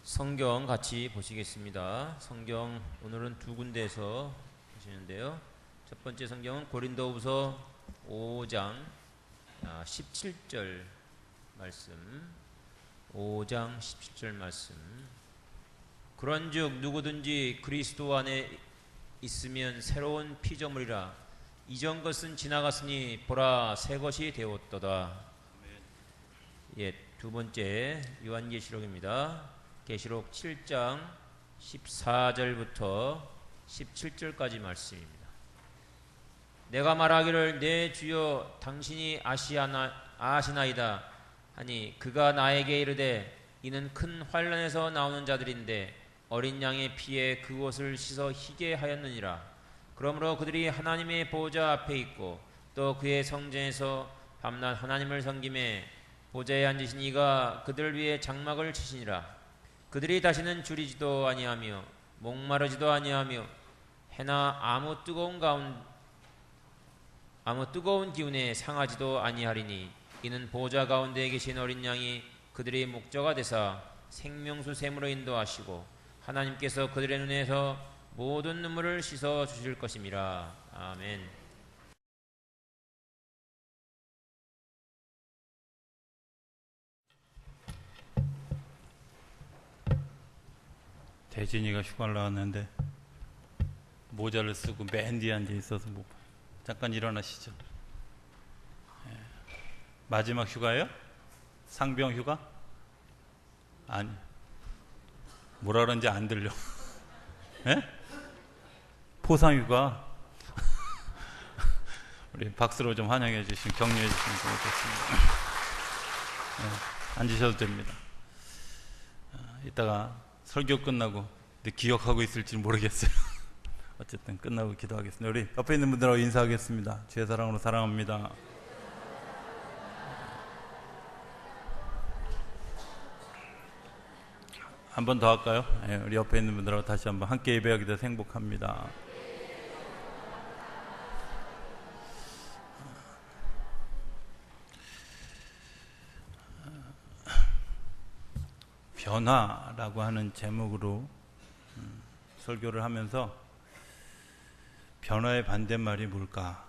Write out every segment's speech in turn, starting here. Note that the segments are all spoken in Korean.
성경 같이 보시겠습니다. 성경 오늘은 두 군데에서 보시는데요. 첫 번째 성경은 고린도후서 5장 17절 말씀. 5장 17절 말씀. 그런즉 누구든지 그리스도 안에 있으면 새로운 피조물이라. 이전 것은 지나갔으니 보라 새 것이 되었도다. 두 번째 요한계시록입니다. 계시록 7장 14절부터 17절까지 말씀입니다. 내가 말하기를 내 주여 당신이 아시나이다 하니 그가 나에게 이르되 이는 큰 환난에서 나오는 자들인데 어린 양의 피에 그 옷을 씻어 희게 하였느니라. 그러므로 그들이 하나님의 보호자 앞에 있고 또 그의 성전에서 밤낮 하나님을 섬기매 보좌에 앉으신 이가 그들 위에 장막을 치시니라. 그들이 다시는 줄이지도 아니하며 목마르지도 아니하며 해나 아무 뜨거운 기운에 상하지도 아니하리니 이는 보좌 가운데 계신 어린 양이 그들의 목자가 되사 생명수 샘으로 인도하시고 하나님께서 그들의 눈에서 모든 눈물을 씻어 주실 것임이라. 아멘. 대진이가 휴가를 나왔는데 모자를 쓰고 맨 뒤에 앉아 있어서 못 봐요. 잠깐 일어나시죠. 마지막 휴가예요? 상병 휴가? 아니, 뭐라 그런지 안 들려. 포상 휴가. 우리 박수로 좀 환영해 주시면, 격려해 주시면 좋겠습니다. 앉으셔도 됩니다. 이따가 설교 끝나고 근데 기억하고 있을지 모르겠어요. 어쨌든 끝나고 기도하겠습니다. 우리 옆에 있는 분들하고 인사하겠습니다. 주의 사랑으로 사랑합니다. 한 번 더 할까요? 우리 옆에 있는 분들하고 다시 한번 함께 예배하게 돼서 행복합니다. 변화라고 하는 제목으로 설교를 하면서 변화의 반대말이 뭘까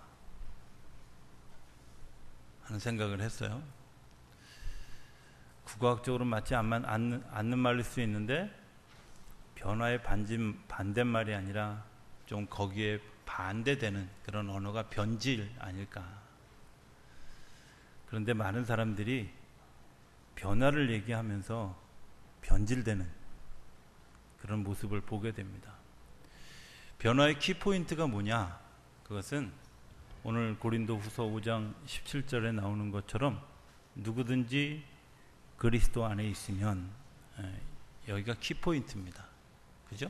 하는 생각을 했어요. 국어학적으로 맞지 않는 말일 수 있는데 변화의 반대말이 아니라 좀 거기에 반대되는 그런 언어가 변질 아닐까. 그런데 많은 사람들이 변화를 얘기하면서 변질되는 그런 모습을 보게 됩니다. 변화의 키포인트가 뭐냐? 그것은 오늘 고린도후서 5장 17절에 나오는 것처럼 누구든지 그리스도 안에 있으면, 여기가 키포인트입니다. 그죠?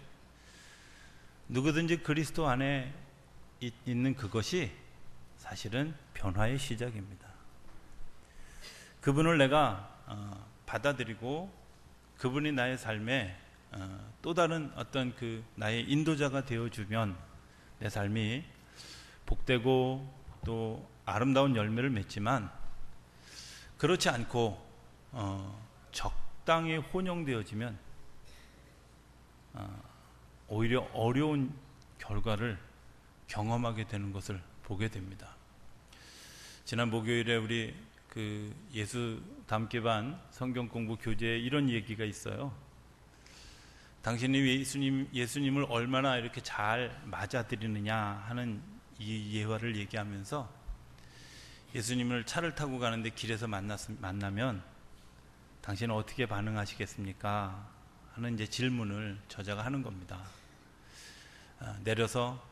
누구든지 그리스도 안에 있는 그것이 사실은 변화의 시작입니다. 그분을 내가 받아들이고 그분이 나의 삶에 또 다른 어떤 그 나의 인도자가 되어주면 내 삶이 복되고 또 아름다운 열매를 맺지만, 그렇지 않고 적당히 혼용되어지면 오히려 어려운 결과를 경험하게 되는 것을 보게 됩니다. 지난 목요일에 우리 그 예수 담기 반 성경 공부 교재에 이런 얘기가 있어요. 당신이 예수님을 얼마나 이렇게 잘 맞아들이느냐 하는 이 예화를 얘기하면서 예수님을 차를 타고 가는데 길에서 만나면 당신은 어떻게 반응하시겠습니까? 하는 이제 질문을 저자가 하는 겁니다. 내려서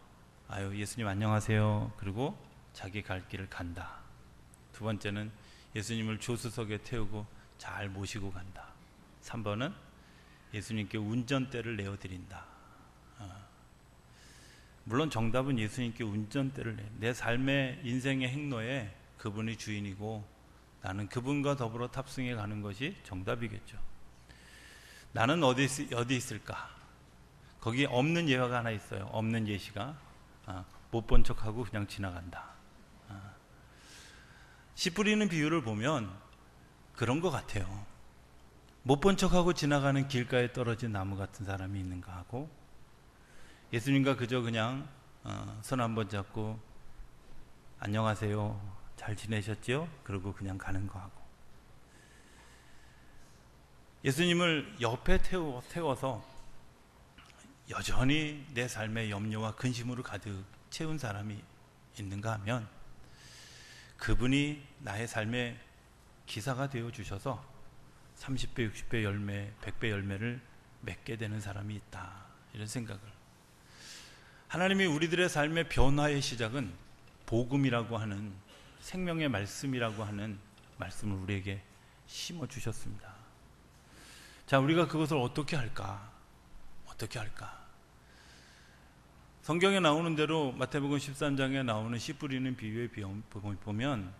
아유 예수님 안녕하세요. 그리고 자기 갈 길을 간다. 두 번째는 예수님을 조수석에 태우고 잘 모시고 간다. 3번은 예수님께 운전대를 내어드린다. 물론 정답은 예수님께 운전대를 내 삶의 인생의 행로에 그분이 주인이고 나는 그분과 더불어 탑승해 가는 것이 정답이겠죠. 나는 어디 있을까? 거기 없는 예화가 하나 있어요. 없는 예시가 못 본 척하고 그냥 지나간다. 씨 뿌리는 비유를 보면 그런 것 같아요. 못 본 척하고 지나가는 길가에 떨어진 나무 같은 사람이 있는가 하고, 예수님과 그저 그냥 손 한번 잡고 안녕하세요, 잘 지내셨지요? 그러고 그냥 가는 거 하고, 예수님을 옆에 태워서 여전히 내 삶의 염려와 근심으로 가득 채운 사람이 있는가 하면, 그분이 나의 삶의 기사가 되어 주셔서 30배, 60배 열매, 100배 열매를 맺게 되는 사람이 있다, 이런 생각을. 하나님이 우리들의 삶의 변화의 시작은 복음이라고 하는, 생명의 말씀이라고 하는 말씀을 우리에게 심어 주셨습니다. 자, 우리가 그것을 어떻게 할까? 어떻게 할까? 성경에 나오는 대로 마태복음 13장에 나오는 씨 뿌리는 비유의 보면,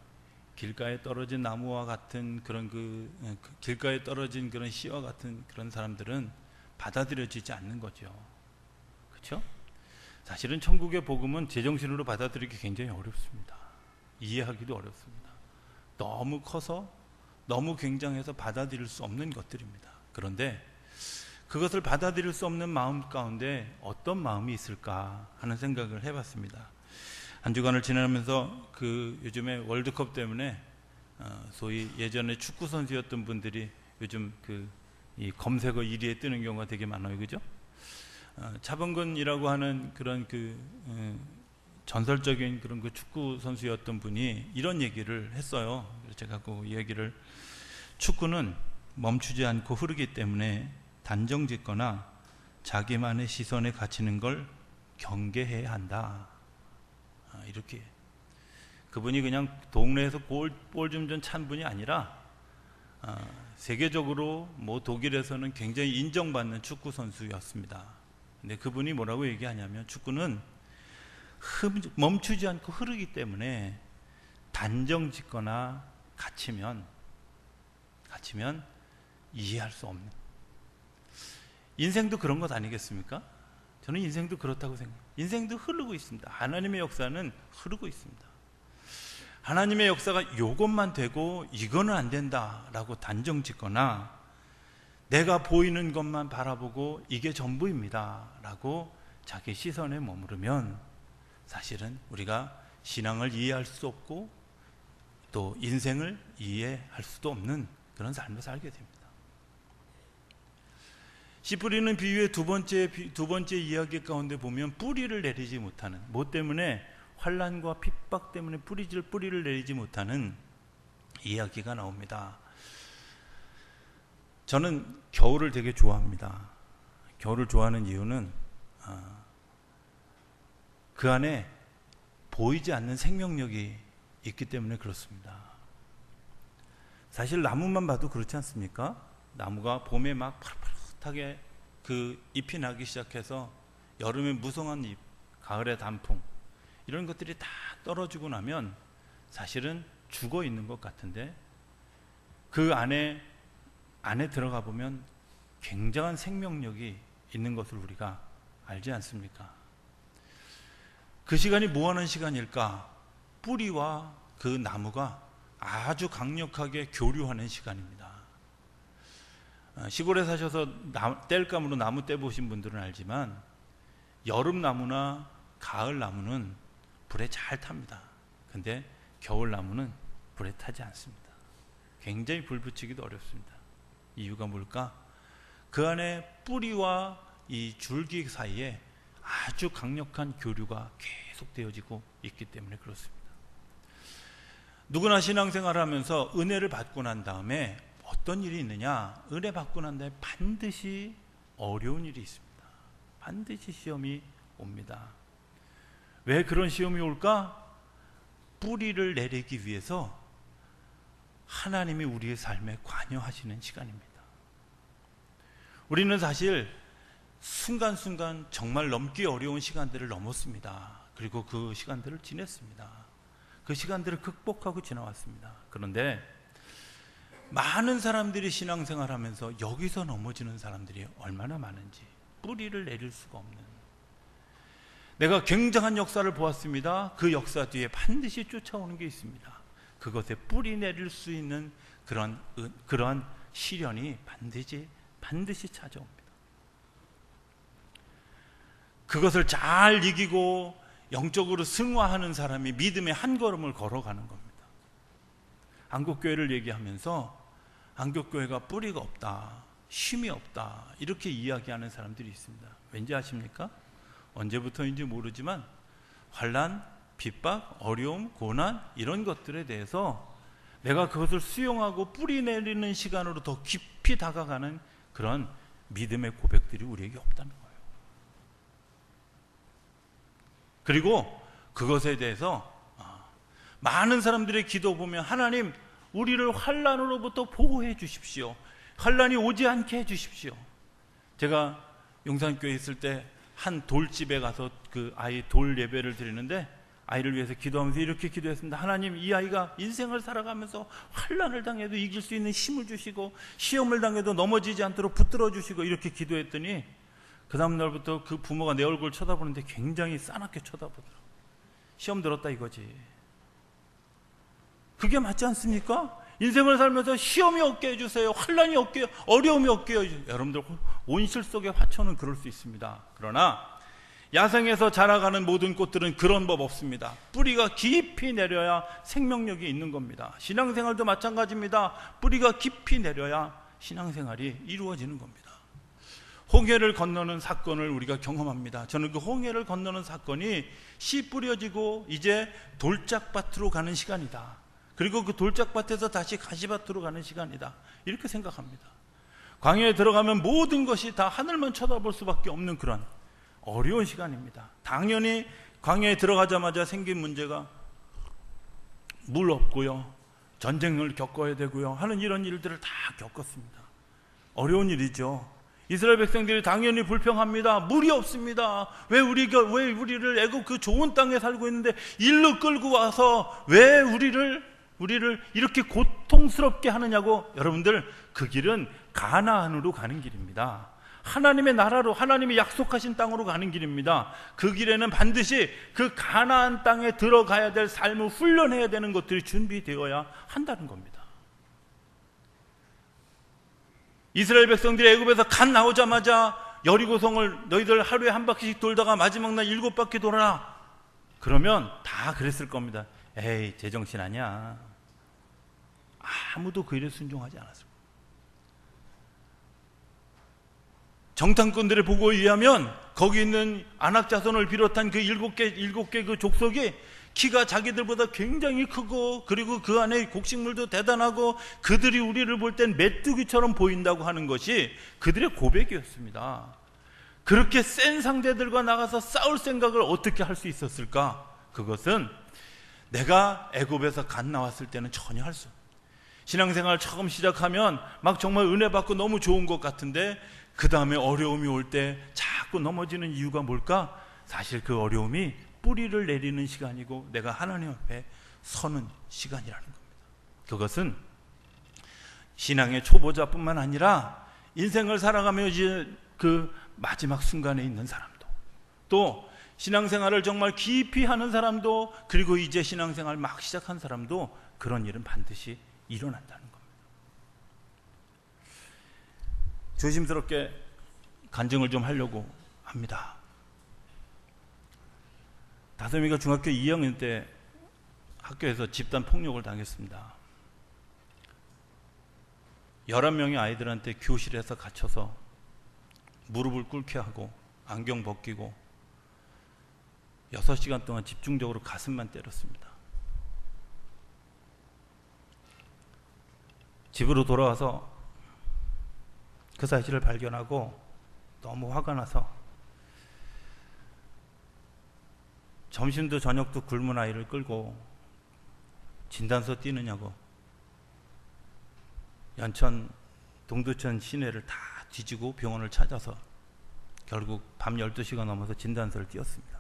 길가에 떨어진 나무와 같은 그런 길가에 떨어진 그런 씨와 같은 그런 사람들은 받아들여지지 않는 거죠. 그렇죠? 사실은 천국의 복음은 제정신으로 받아들이기 굉장히 어렵습니다. 이해하기도 어렵습니다. 너무 커서, 너무 굉장해서 받아들일 수 없는 것들입니다. 그런데 그것을 받아들일 수 없는 마음 가운데 어떤 마음이 있을까 하는 생각을 해봤습니다. 한 주간을 지나면서 요즘에 월드컵 때문에 소위 예전에 축구 선수였던 분들이 요즘 이 검색어 1위에 뜨는 경우가 되게 많아요, 그죠? 차범근이라고 하는 그런 전설적인 그런 축구 선수였던 분이 이런 얘기를 했어요. 제가 그 얘기를, 축구는 멈추지 않고 흐르기 때문에 단정짓거나 자기만의 시선에 갇히는 걸 경계해야 한다. 이렇게. 그분이 그냥 동네에서 볼 좀 좀 찬 분이 아니라 세계적으로 독일에서는 굉장히 인정받는 축구 선수였습니다. 근데 그분이 뭐라고 얘기하냐면, 축구는 멈추지 않고 흐르기 때문에 단정짓거나 갇히면 이해할 수 없는, 인생도 그런 것 아니겠습니까? 저는 인생도 그렇다고 생각해요. 인생도 흐르고 있습니다. 하나님의 역사는 흐르고 있습니다. 하나님의 역사가 이것만 되고 이거는 안 된다라고 단정짓거나 내가 보이는 것만 바라보고 이게 전부입니다 라고 자기 시선에 머무르면 사실은 우리가 신앙을 이해할 수 없고 또 인생을 이해할 수도 없는 그런 삶을 살게 됩니다. 씨 뿌리는 비유의 두 번째 이야기 가운데 보면, 뿌리를 내리지 못하는, 뭐 때문에? 환난과 핍박 때문에 뿌리를 내리지 못하는 이야기가 나옵니다. 저는 겨울을 되게 좋아합니다. 겨울을 좋아하는 이유는 그 안에 보이지 않는 생명력이 있기 때문에 그렇습니다. 사실 나무만 봐도 그렇지 않습니까? 나무가 봄에 막 파릇파릇하게 그 잎이 나기 시작해서 여름에 무성한 잎, 가을에 단풍, 이런 것들이 다 떨어지고 나면 사실은 죽어 있는 것 같은데, 그 안에 들어가 보면 굉장한 생명력이 있는 것을 우리가 알지 않습니까? 그 시간이 뭐 하는 시간일까? 뿌리와 그 나무가 아주 강력하게 교류하는 시간입니다. 시골에 사셔서 땔감으로 나무 떼보신 분들은 알지만, 여름 나무나 가을 나무는 불에 잘 탑니다. 근데 겨울 나무는 불에 타지 않습니다. 굉장히 불 붙이기도 어렵습니다. 이유가 뭘까? 그 안에 뿌리와 이 줄기 사이에 아주 강력한 교류가 계속 되어지고 있기 때문에 그렇습니다. 누구나 신앙생활을 하면서 은혜를 받고 난 다음에 어떤 일이 있느냐? 은혜 받고 난 다음에 반드시 어려운 일이 있습니다. 반드시 시험이 옵니다. 왜 그런 시험이 올까? 뿌리를 내리기 위해서 하나님이 우리의 삶에 관여하시는 시간입니다. 우리는 사실 순간순간 정말 넘기 어려운 시간들을 넘었습니다. 그리고 그 시간들을 지냈습니다. 그 시간들을 극복하고 지나왔습니다. 그런데 많은 사람들이 신앙생활하면서 여기서 넘어지는 사람들이 얼마나 많은지, 뿌리를 내릴 수가 없는, 내가 굉장한 역사를 보았습니다. 그 역사 뒤에 반드시 쫓아오는 게 있습니다. 그것에 뿌리 내릴 수 있는 그러한 시련이 반드시 찾아옵니다. 그것을 잘 이기고 영적으로 승화하는 사람이 믿음의 한 걸음을 걸어가는 겁니다. 한국교회를 얘기하면서 한국교회가 뿌리가 없다, 쉼이 없다, 이렇게 이야기하는 사람들이 있습니다. 왠지 아십니까? 언제부터인지 모르지만 환난, 핍박, 어려움, 고난 이런 것들에 대해서 내가 그것을 수용하고 뿌리 내리는 시간으로 더 깊이 다가가는 그런 믿음의 고백들이 우리에게 없다는 거예요. 그리고 그것에 대해서 많은 사람들의 기도 보면 하나님 우리를 환난으로부터 보호해 주십시오. 환난이 오지 않게 해 주십시오. 제가 용산교회에 있을 때 한 돌집에 가서 그 아이 돌 예배를 드리는데 아이를 위해서 기도하면서 이렇게 기도했습니다. 하나님, 이 아이가 인생을 살아가면서 환난을 당해도 이길 수 있는 힘을 주시고 시험을 당해도 넘어지지 않도록 붙들어 주시고 이렇게 기도했더니 그 다음 날부터 그 부모가 내 얼굴 쳐다보는데 굉장히 싸납게 쳐다보더라고요. 시험 들었다 이거지. 그게 맞지 않습니까? 인생을 살면서 시험이 없게 해주세요. 환난이 없게, 어려움이 없게 해주세요. 여러분들 온실 속의 화초는 그럴 수 있습니다. 그러나 야생에서 자라가는 모든 꽃들은 그런 법 없습니다. 뿌리가 깊이 내려야 생명력이 있는 겁니다. 신앙생활도 마찬가지입니다. 뿌리가 깊이 내려야 신앙생활이 이루어지는 겁니다. 홍해를 건너는 사건을 우리가 경험합니다. 저는 그 홍해를 건너는 사건이 씨 뿌려지고 이제 돌짝밭으로 가는 시간이다. 그리고 그 돌짝밭에서 다시 가시밭으로 가는 시간이다. 이렇게 생각합니다. 광야에 들어가면 모든 것이 다 하늘만 쳐다볼 수밖에 없는 그런 어려운 시간입니다. 당연히 광야에 들어가자마자 생긴 문제가 물 없고요, 전쟁을 겪어야 되고요 하는 이런 일들을 다 겪었습니다. 어려운 일이죠. 이스라엘 백성들이 당연히 불평합니다. 물이 없습니다. 왜 우리를 애굽 그 좋은 땅에 살고 있는데 일로 끌고 와서 왜 우리를 이렇게 고통스럽게 하느냐고. 여러분들, 그 길은 가나안으로 가는 길입니다. 하나님의 나라로, 하나님이 약속하신 땅으로 가는 길입니다. 그 길에는 반드시 그 가나안 땅에 들어가야 될 삶을 훈련해야 되는 것들이 준비되어야 한다는 겁니다. 이스라엘 백성들이 애굽에서 갓 나오자마자 여리고성을 너희들 하루에 한 바퀴씩 돌다가 마지막 날 7바퀴 돌아라. 그러면 다 그랬을 겁니다. 에이, 제정신 아니야. 아무도 그 일에 순종하지 않았을 겁니다. 정탐꾼들의 보고에 의하면 거기 있는 아낙 자손을 비롯한 그 일곱 개 그 족속이 키가 자기들보다 굉장히 크고 그리고 그 안에 곡식물도 대단하고 그들이 우리를 볼 땐 메뚜기처럼 보인다고 하는 것이 그들의 고백이었습니다. 그렇게 센 상대들과 나가서 싸울 생각을 어떻게 할 수 있었을까? 그것은 내가 애굽에서 갓 나왔을 때는 전혀 할 수 없어요. 신앙생활 처음 시작하면 막 정말 은혜 받고 너무 좋은 것 같은데 그 다음에 어려움이 올 때 자꾸 넘어지는 이유가 뭘까? 사실 그 어려움이 뿌리를 내리는 시간이고 내가 하나님 앞에 서는 시간이라는 겁니다. 그것은 신앙의 초보자뿐만 아니라 인생을 살아가며 이제 그 마지막 순간에 있는 사람도, 또 신앙생활을 정말 깊이 하는 사람도, 그리고 이제 신앙생활 막 시작한 사람도 그런 일은 반드시 일어난다는 겁니다. 조심스럽게 간증을 좀 하려고 합니다. 다솜이가 중학교 2학년 때 학교에서 집단 폭력을 당했습니다. 11명의 아이들한테 교실에서 갇혀서 무릎을 꿇게 하고 안경 벗기고 6시간 동안 집중적으로 가슴만 때렸습니다. 집으로 돌아와서 그 사실을 발견하고 너무 화가 나서 점심도 저녁도 굶은 아이를 끌고 진단서 띄느냐고 연천 동두천 시내를 다 뒤지고 병원을 찾아서 결국 밤 12시가 넘어서 진단서를 띄었습니다.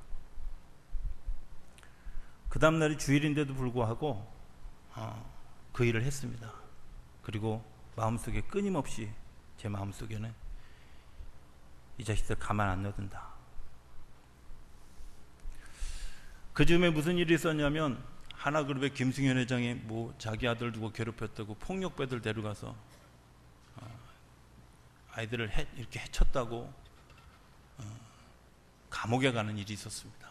그 다음 날이 주일인데도 불구하고 그 일을 했습니다. 그리고 마음속에 끊임없이 제 마음속에는 이 자식들 가만 안 놔둔다. 그 즈음에 무슨 일이 있었냐면 하나그룹의 김승현 회장이 자기 아들 두고 괴롭혔다고 폭력배들 데려가서 아이들을 이렇게 해쳤다고 감옥에 가는 일이 있었습니다.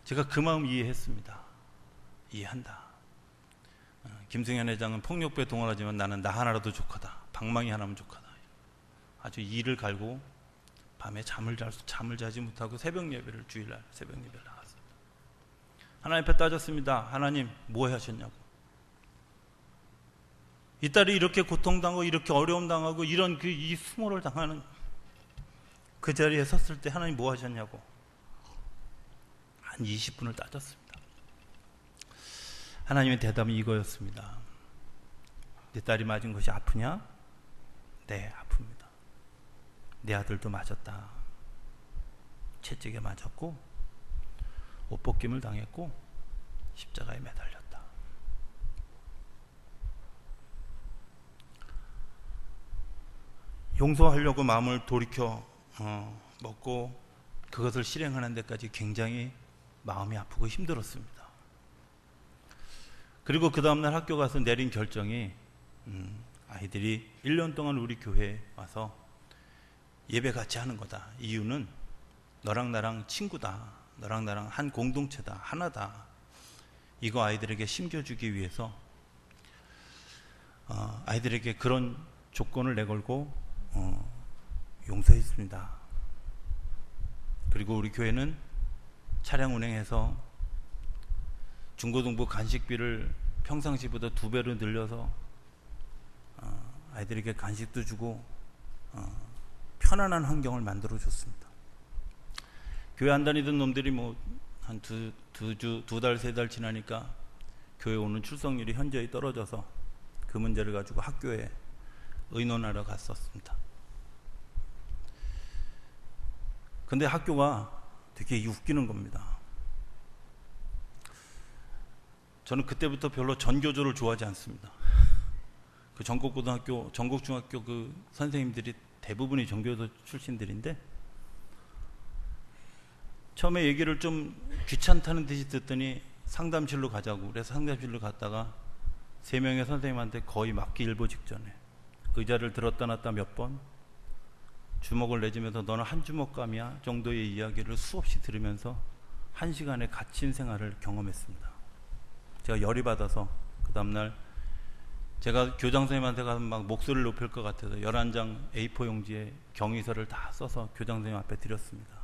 제가 그 마음 이해했습니다. 이해한다. 김승현 회장은 폭력배에 동원하지만 나는 나 하나라도 족하다. 방망이 하나면 족하다. 아주 이를 갈고 밤에 잠을 자지 못하고 새벽 예배를, 주일날 새벽 예배를 나갔습니다. 하나님 앞에 따졌습니다. 하나님 뭐 하셨냐고. 이 딸이 이렇게 고통당하고 이렇게 어려움 당하고 이런 이 수모를 당하는 그 자리에 섰을 때 하나님 뭐 하셨냐고 한 20분을 따졌습니다. 하나님의 대답은 이거였습니다. 내 딸이 맞은 것이 아프냐? 네, 아픕니다. 내 아들도 맞았다. 채찍에 맞았고 옷벗김을 당했고 십자가에 매달렸다. 용서하려고 마음을 돌이켜 먹고 그것을 실행하는 데까지 굉장히 마음이 아프고 힘들었습니다. 그리고 그 다음날 학교 가서 내린 결정이 아이들이 1년 동안 우리 교회에 와서 예배 같이 하는 거다. 이유는 너랑 나랑 친구다. 너랑 나랑 한 공동체다. 하나다. 이거 아이들에게 심겨주기 위해서 아이들에게 그런 조건을 내걸고 용서했습니다. 그리고 우리 교회는 차량 운행해서 중고등부 간식비를 평상시보다 2배로 늘려서 아이들에게 간식도 주고 편안한 환경을 만들어 줬습니다. 교회 안 다니던 놈들이 뭐 한 두 달, 3달 지나니까 교회 오는 출석률이 현저히 떨어져서 그 문제를 가지고 학교에 의논하러 갔었습니다. 근데 학교가 되게 웃기는 겁니다. 저는 그때부터 별로 전교조를 좋아하지 않습니다. 그 전국고등학교, 전국중학교 그 선생님들이 대부분이 전교조 출신들인데 처음에 얘기를 좀 귀찮다는 듯이 듣더니 상담실로 가자고 그래서 상담실로 갔다가 3명의 선생님한테 거의 맞기 일보 직전에 의자를 들었다 놨다 몇 번 주먹을 내주면서 너는 한 주먹감이야 정도의 이야기를 수없이 들으면서 1시간의 갇힌 생활을 경험했습니다. 제가 열이 받아서 그 다음날 제가 교장 선생님한테 가서 막 목소리를 높일 것 같아서 11장 A4 용지에 경위서를 다 써서 교장 선생님 앞에 드렸습니다.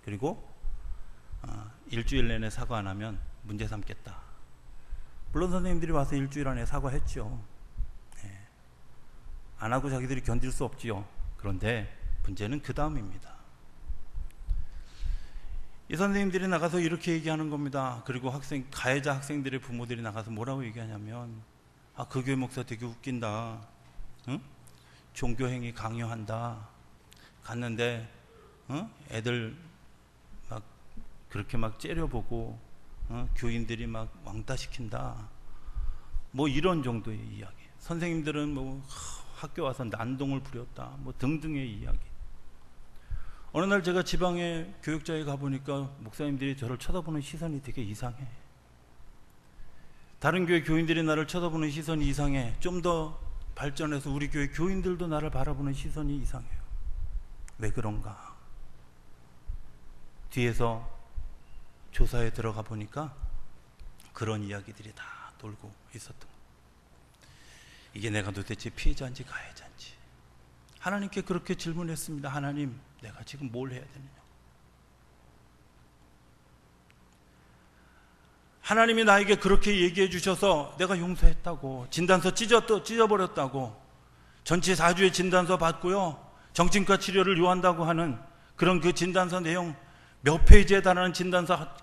그리고 일주일 내내 사과 안 하면 문제 삼겠다. 물론 선생님들이 와서 일주일 안에 사과했죠. 네. 안 하고 자기들이 견딜 수 없지요. 그런데 문제는 그 다음입니다. 이 선생님들이 나가서 이렇게 얘기하는 겁니다. 그리고 가해자 학생들의 부모들이 나가서 뭐라고 얘기하냐면 그 교회 목사 되게 웃긴다. 응? 종교행위 강요한다. 갔는데 애들 막 그렇게 막 째려보고 교인들이 막 왕따시킨다. 뭐 이런 정도의 이야기. 선생님들은 뭐 학교 와서 난동을 부렸다. 뭐 등등의 이야기. 어느 날 제가 지방의 교육자에 가보니까 목사님들이 저를 쳐다보는 시선이 되게 이상해. 다른 교회 교인들이 나를 쳐다보는 시선이 이상해. 좀 더 발전해서 우리 교회 교인들도 나를 바라보는 시선이 이상해요. 왜 그런가? 뒤에서 조사에 들어가 보니까 그런 이야기들이 다 돌고 있었던 거예요. 이게 내가 도대체 피해자인지 가해자인지. 하나님께 그렇게 질문했습니다. 하나님, 내가 지금 뭘 해야 되느냐? 하나님이 나에게 그렇게 얘기해 주셔서 내가 용서했다고, 진단서 찢어버렸다고, 전치 4주의 진단서 받고요, 정신과 치료를 요한다고 하는 그런 그 진단서 내용 몇 페이지에 달하는 진단서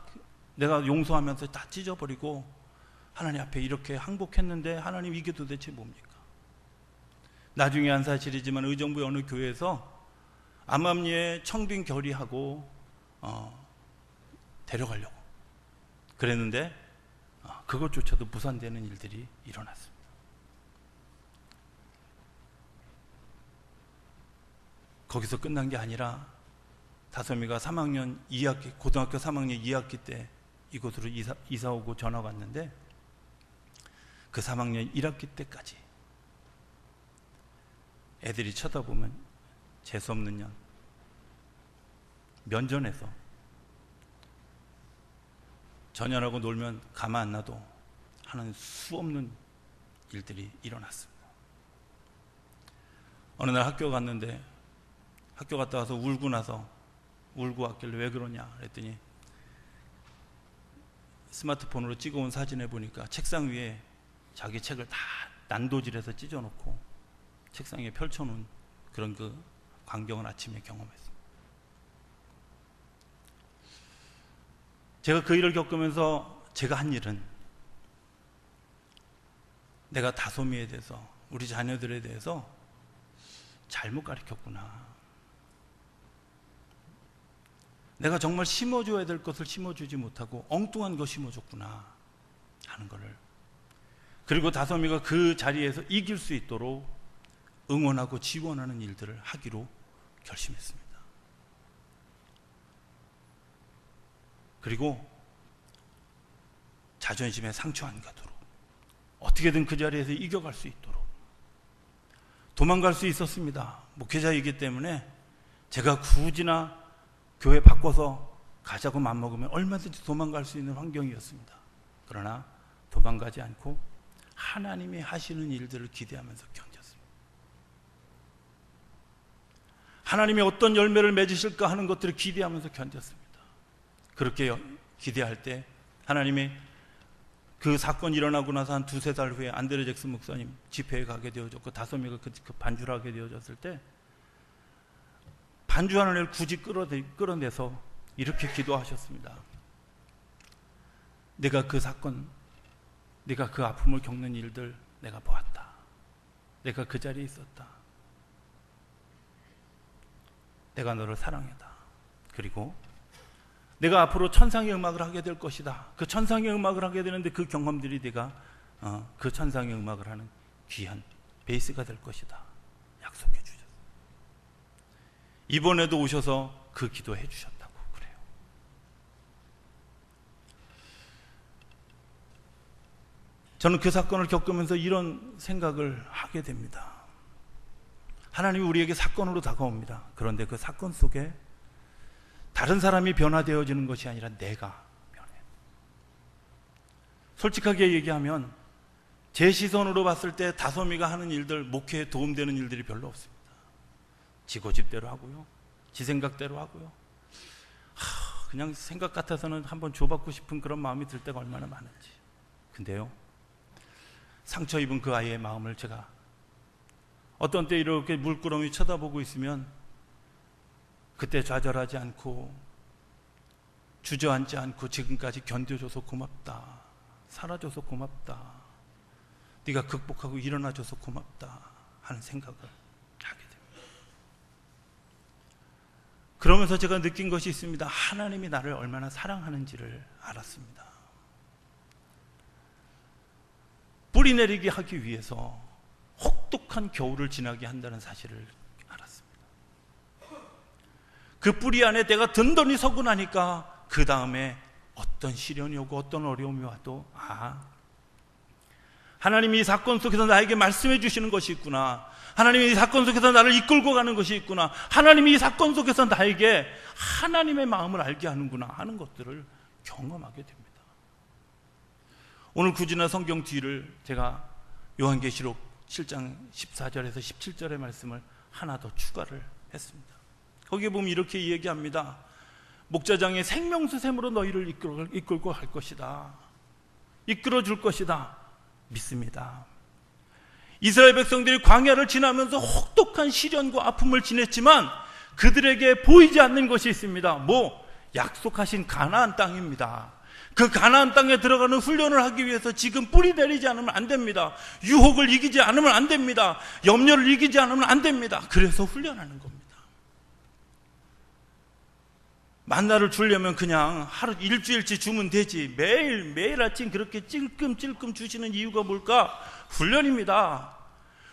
내가 용서하면서 다 찢어버리고 하나님 앞에 이렇게 항복했는데 하나님 이게 도대체 뭡니까? 나중에 한 사실이지만 의정부의 어느 교회에서 암암리에 청빙 결의하고 데려가려고 그랬는데 그것조차도 무산되는 일들이 일어났습니다. 거기서 끝난 게 아니라 다솜이가 3학년 2학기, 고등학교 3학년 2학기 때 이곳으로 이사 오고 전화가 왔는데 그 3학년 1학기 때까지 애들이 쳐다보면 재수없는 년, 면전에서 전현하고 놀면 가만 안 놔도 하는 수없는 일들이 일어났습니다. 어느 날 학교 갔는데 학교 갔다 와서 울고 왔길래 왜 그러냐 그랬더니 스마트폰으로 찍어온 사진에 보니까 책상 위에 자기 책을 다 난도질해서 찢어놓고 책상 위에 펼쳐놓은 그런 그 광경을 아침에 경험했습니다. 제가 그 일을 겪으면서 제가 한 일은 내가 다솜이에 대해서, 우리 자녀들에 대해서 잘못 가르쳤구나. 내가 정말 심어줘야 될 것을 심어주지 못하고 엉뚱한 거 심어줬구나 하는 거를, 그리고 다솜이가 그 자리에서 이길 수 있도록 응원하고 지원하는 일들을 하기로 결심했습니다. 그리고 자존심에 상처 안 가도록 어떻게든 그 자리에서 이겨갈 수 있도록 도망갈 수 있었습니다. 목회자이기 때문에 제가 굳이나 교회 바꿔서 가자고 맘먹으면 얼마든지 도망갈 수 있는 환경이었습니다. 그러나 도망가지 않고 하나님이 하시는 일들을 기대하면서 견뎠습니다. 하나님이 어떤 열매를 맺으실까 하는 것들을 기대하면서 견뎠습니다. 그렇게 기대할 때 하나님이 그 사건이 일어나고 나서 한 두세 달 후에 안드레 잭슨 목사님 집회에 가게 되어졌고 다솜이가 그 반주를 하게 되어졌을 때 반주하는 애를 굳이 끌어내서 이렇게 기도하셨습니다. 내가 그 사건, 내가 그 아픔을 겪는 일들 내가 보았다. 내가 그 자리에 있었다. 내가 너를 사랑했다. 그리고 내가 앞으로 천상의 음악을 하게 될 것이다. 그 천상의 음악을 하게 되는데 그 경험들이 내가 그 천상의 음악을 하는 귀한 베이스가 될 것이다. 약속해 주셨어요. 이번에도 오셔서 그 기도해 주셨다고 그래요. 저는 그 사건을 겪으면서 이런 생각을 하게 됩니다. 하나님이 우리에게 사건으로 다가옵니다. 그런데 그 사건 속에 다른 사람이 변화되어지는 것이 아니라 내가 변해요. 솔직하게 얘기하면 제 시선으로 봤을 때 다솜이가 하는 일들, 목회에 도움되는 일들이 별로 없습니다. 지 고집대로 하고요, 지 생각대로 하고요. 그냥 생각 같아서는 한번 줘받고 싶은 그런 마음이 들 때가 얼마나 많은지. 근데요, 상처 입은 그 아이의 마음을 제가 어떤 때 이렇게 물끄러미 쳐다보고 있으면 그때 좌절하지 않고 주저앉지 않고 지금까지 견뎌줘서 고맙다, 살아줘서 고맙다, 네가 극복하고 일어나줘서 고맙다 하는 생각을 하게 됩니다. 그러면서 제가 느낀 것이 있습니다. 하나님이 나를 얼마나 사랑하는지를 알았습니다. 뿌리 내리게 하기 위해서 혹독한 겨울을 지나게 한다는 사실을 알았습니다. 그 뿌리 안에 내가 든든히 서고 나니까 그 다음에 어떤 시련이 오고 어떤 어려움이 와도 하나님이 이 사건 속에서 나에게 말씀해 주시는 것이 있구나, 하나님이 이 사건 속에서 나를 이끌고 가는 것이 있구나, 하나님이 이 사건 속에서 나에게 하나님의 마음을 알게 하는구나 하는 것들을 경험하게 됩니다. 오늘 구지나 성경 뒤를 제가 요한계시록 7장 14절에서 17절의 말씀을 하나 더 추가를 했습니다. 거기에 보면 이렇게 얘기합니다. 목자장의 생명수 샘으로 너희를 이끌고 갈 것이다, 이끌어 줄 것이다 믿습니다. 이스라엘 백성들이 광야를 지나면서 혹독한 시련과 아픔을 지냈지만 그들에게 보이지 않는 것이 있습니다. 약속하신 가나안 땅입니다. 그 가나안 땅에 들어가는 훈련을 하기 위해서 지금 뿌리 내리지 않으면 안 됩니다. 유혹을 이기지 않으면 안 됩니다. 염려를 이기지 않으면 안 됩니다. 그래서 훈련하는 겁니다. 만나를 주려면 그냥 하루 일주일치 주면 되지, 매일 아침 그렇게 찔끔찔끔 주시는 이유가 뭘까? 훈련입니다.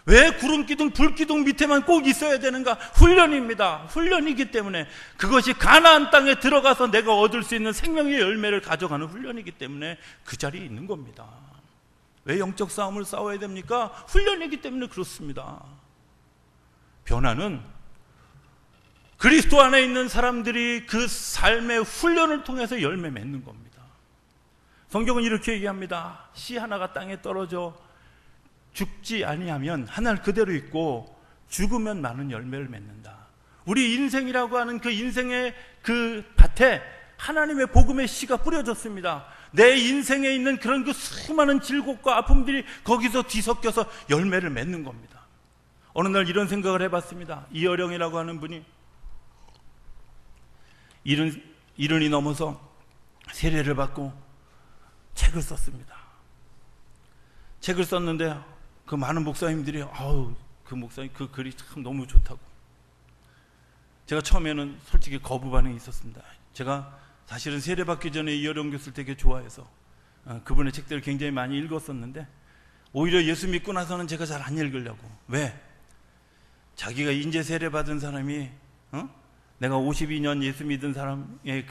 왜 구름기둥 불기둥 밑에만 꼭 있어야 되는가? 훈련입니다. 훈련이기 때문에, 그것이 가나안 땅에 들어가서 내가 얻을 수 있는 생명의 열매를 가져가는 훈련이기 때문에 그 자리에 있는 겁니다. 왜 영적 싸움을 싸워야 됩니까? 훈련이기 때문에 그렇습니다. 변화는 그리스도 안에 있는 사람들이 그 삶의 훈련을 통해서 열매 맺는 겁니다. 성경은 이렇게 얘기합니다. 씨 하나가 땅에 떨어져 죽지 아니하면 하늘 그대로 있고 죽으면 많은 열매를 맺는다. 우리 인생이라고 하는 그 인생의 그 밭에 하나님의 복음의 씨가 뿌려졌습니다. 내 인생에 있는 그런 그 수많은 질곡과 아픔들이 거기서 뒤섞여서 열매를 맺는 겁니다. 어느 날 이런 생각을 해봤습니다. 이어령이라고 하는 분이 이른이 넘어서 세례를 받고 책을 썼습니다. 책을 썼는데 그 많은 목사님들이 그 목사님 그 글이 참 너무 좋다고. 제가 처음에는 솔직히 거부 반응이 있었습니다. 제가 사실은 세례 받기 전에 이어령 교수를 되게 좋아해서 그분의 책들을 굉장히 많이 읽었었는데 오히려 예수 믿고 나서는 제가 잘 안 읽으려고. 왜? 자기가 인제 세례 받은 사람이 내가 52년 예수 믿은 사람의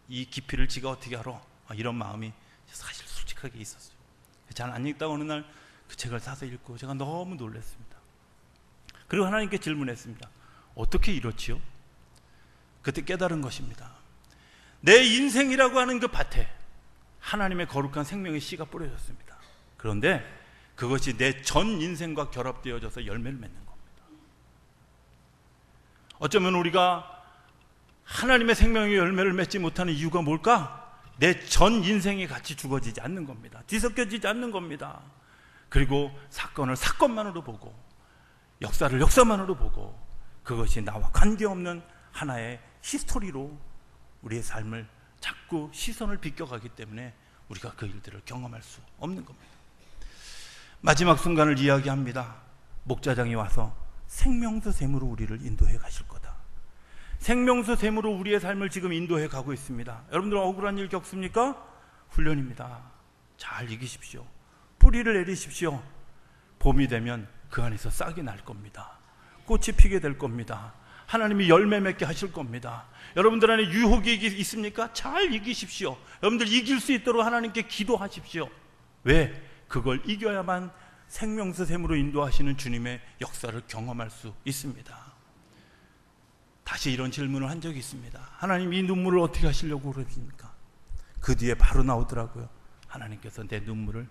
이 깊이를 지가 어떻게 알아? 이런 마음이 사실 솔직하게 있었어요. 잘 안 읽다가 어느 날 그 책을 사서 읽고 제가 너무 놀랐습니다. 그리고 하나님께 질문했습니다. 어떻게 이렇지요? 그때 깨달은 것입니다. 내 인생이라고 하는 그 밭에 하나님의 거룩한 생명의 씨가 뿌려졌습니다. 그런데 그것이 내 전 인생과 결합되어져서 열매를 맺는 겁니다. 어쩌면 우리가 하나님의 생명의 열매를 맺지 못하는 이유가 뭘까? 내 전 인생이 같이 죽어지지 않는 겁니다. 뒤섞여지지 않는 겁니다. 그리고 사건을 사건만으로 보고 역사를 역사만으로 보고 그것이 나와 관계없는 하나의 히스토리로 우리의 삶을 자꾸 시선을 비껴가기 때문에 우리가 그 일들을 경험할 수 없는 겁니다. 마지막 순간을 이야기합니다. 목자장이 와서 생명수 샘으로 우리를 인도해 가실 거다. 생명수 샘으로 우리의 삶을 지금 인도해 가고 있습니다. 여러분들 억울한 일 겪습니까? 훈련입니다. 잘 이기십시오. 뿌리를 내리십시오. 봄이 되면 그 안에서 싹이 날 겁니다. 꽃이 피게 될 겁니다. 하나님이 열매 맺게 하실 겁니다. 여러분들 안에 유혹이 있습니까? 잘 이기십시오. 여러분들 이길 수 있도록 하나님께 기도하십시오. 왜? 그걸 이겨야만 생명수 샘으로 인도하시는 주님의 역사를 경험할 수 있습니다. 다시 이런 질문을 한 적이 있습니다. 하나님 이 눈물을 어떻게 하시려고 그러십니까? 그 뒤에 바로 나오더라고요. 하나님께서 내 눈물을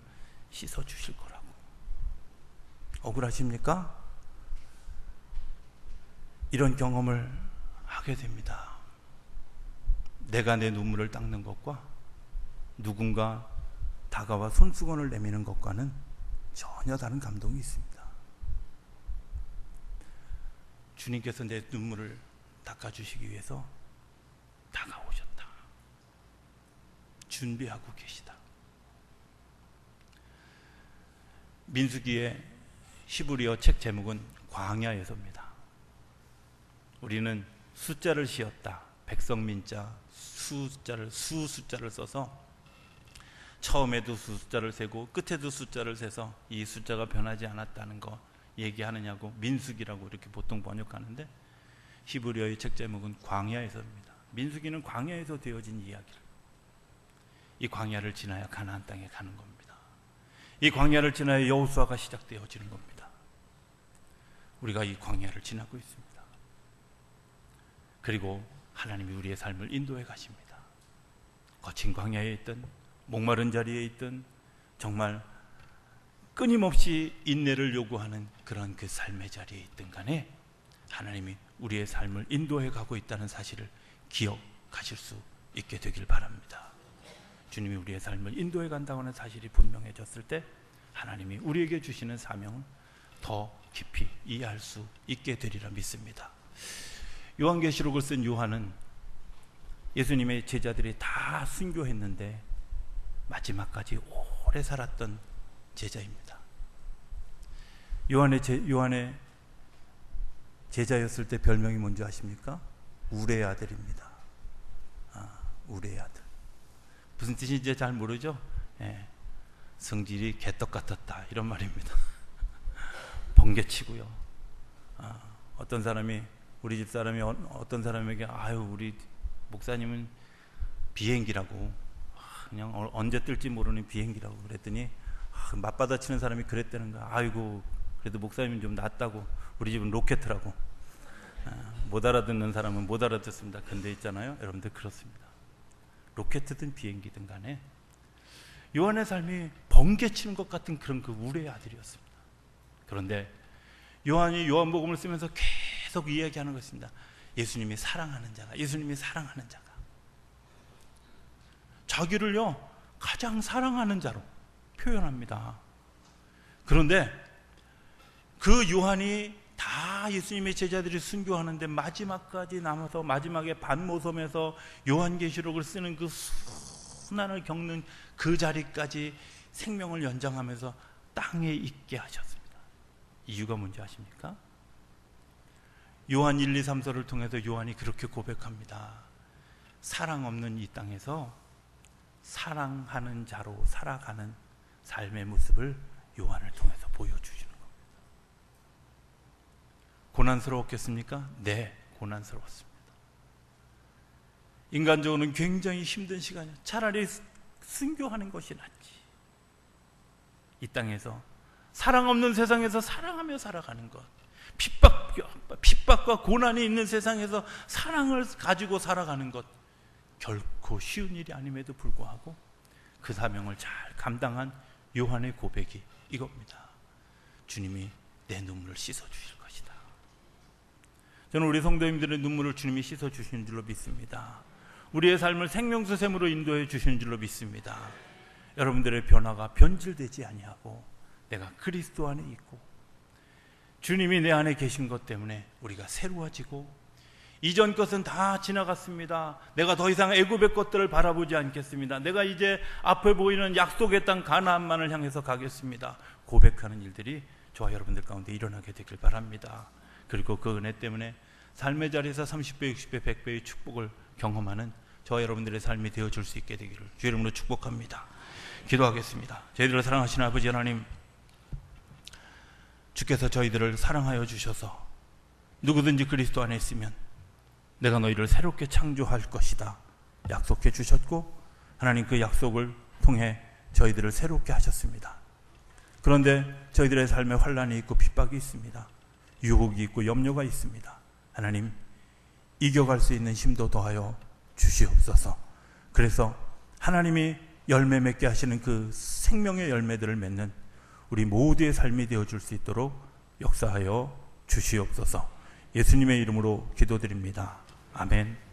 씻어 주실 거라고. 억울하십니까? 이런 경험을 하게 됩니다. 내가 내 눈물을 닦는 것과 누군가 다가와 손수건을 내미는 것과는 전혀 다른 감동이 있습니다. 주님께서 내 눈물을 닦아주시기 위해서 다가오셨다. 준비하고 계시다. 민수기의 히브리어 책 제목은 광야에서입니다. 우리는 숫자를 씌었다. 백성민자 수 숫자를 써서 처음에도 숫자를 세고 끝에도 숫자를 세서 이 숫자가 변하지 않았다는 거 얘기하느냐고 민수기라고 이렇게 보통 번역하는데 히브리어의 책 제목은 광야에서입니다. 민수기는 광야에서 되어진 이야기를, 이 광야를 지나야 가나안 땅에 가는 겁니다. 이 광야를 지나야 여호수아가 시작되어지는 겁니다. 우리가 이 광야를 지나고 있습니다. 그리고 하나님이 우리의 삶을 인도해 가십니다. 거친 광야에 있든 목마른 자리에 있든 정말 끊임없이 인내를 요구하는 그런 그 삶의 자리에 있든 간에 하나님이 우리의 삶을 인도해 가고 있다는 사실을 기억하실 수 있게 되길 바랍니다. 주님이 우리의 삶을 인도해 간다고 하는 사실이 분명해졌을 때 하나님이 우리에게 주시는 사명을 더 깊이 이해할 수 있게 되리라 믿습니다. 요한계시록을 쓴 요한은 예수님의 제자들이 다 순교했는데 마지막까지 오래 살았던 제자입니다. 요한의 제자였을 때 별명이 뭔지 아십니까? 우레의 아들입니다. 우레의 아들. 무슨 뜻인지 잘 모르죠? 예. 성질이 개떡 같았다 이런 말입니다. 번개치고요. 어떤 사람이 우리 집 사람이 어떤 사람에게 우리 목사님은 비행기라고, 그냥 언제 뜰지 모르는 비행기라고 그랬더니 맞받아치는 사람이 그랬다는 거야. 아이고 그래도 목사님은 좀 낫다고. 우리 집은 로켓이라고. 못 알아듣는 사람은 못 알아듣습니다. 근데 있잖아요, 여러분들 그렇습니다. 로켓이든 비행기든 간에 요한의 삶이 번개치는 것 같은 그런 그 우레의 아들이었습니다. 그런데 요한이 요한복음을 쓰면서 계속 이야기하는 것입니다. 예수님이 사랑하는 자가, 예수님이 사랑하는 자가. 자기를요 가장 사랑하는 자로 표현합니다. 그런데 그 요한이 다 예수님의 제자들이 순교하는데 마지막까지 남아서 마지막에 반모섬에서 요한계시록을 쓰는 그 수난을 겪는 그 자리까지 생명을 연장하면서 땅에 있게 하셨습니다. 이유가 뭔지 아십니까? 요한 1, 2, 3서를 통해서 요한이 그렇게 고백합니다. 사랑 없는 이 땅에서 사랑하는 자로 살아가는 삶의 모습을 요한을 통해서 보여주시는 겁니다. 고난스러웠겠습니까? 네, 고난스러웠습니다. 인간적으로는 굉장히 힘든 시간이에요. 차라리 순교하는 것이 낫지. 이 땅에서 사랑 없는 세상에서 사랑하며 살아가는 것, 핍박과 고난이 있는 세상에서 사랑을 가지고 살아가는 것, 결코 쉬운 일이 아님에도 불구하고 그 사명을 잘 감당한 요한의 고백이 이겁니다. 주님이 내 눈물을 씻어주실 것이다. 저는 우리 성도님들의 눈물을 주님이 씻어주시는 줄로 믿습니다. 우리의 삶을 생명수샘으로 인도해 주시는 줄로 믿습니다. 여러분들의 변화가 변질되지 아니하고 내가 그리스도 안에 있고 주님이 내 안에 계신 것 때문에 우리가 새로워지고 이전 것은 다 지나갔습니다. 내가 더 이상 애굽의 것들을 바라보지 않겠습니다. 내가 이제 앞에 보이는 약속의 땅 가나안만을 향해서 가겠습니다. 고백하는 일들이 저와 여러분들 가운데 일어나게 되길 바랍니다. 그리고 그 은혜 때문에 삶의 자리에서 30배, 60배, 100배의 축복을 경험하는 저와 여러분들의 삶이 되어줄 수 있게 되기를 주 이름으로 축복합니다. 기도하겠습니다. 저희들을 사랑하시는 아버지 하나님, 주께서 저희들을 사랑하여 주셔서 누구든지 그리스도 안에 있으면 내가 너희를 새롭게 창조할 것이다 약속해 주셨고, 하나님 그 약속을 통해 저희들을 새롭게 하셨습니다. 그런데 저희들의 삶에 환난이 있고 핍박이 있습니다. 유혹이 있고 염려가 있습니다. 하나님, 이겨갈 수 있는 힘도 더하여 주시옵소서. 그래서 하나님이 열매 맺게 하시는 그 생명의 열매들을 맺는 우리 모두의 삶이 되어줄 수 있도록 역사하여 주시옵소서. 예수님의 이름으로 기도드립니다. 아멘.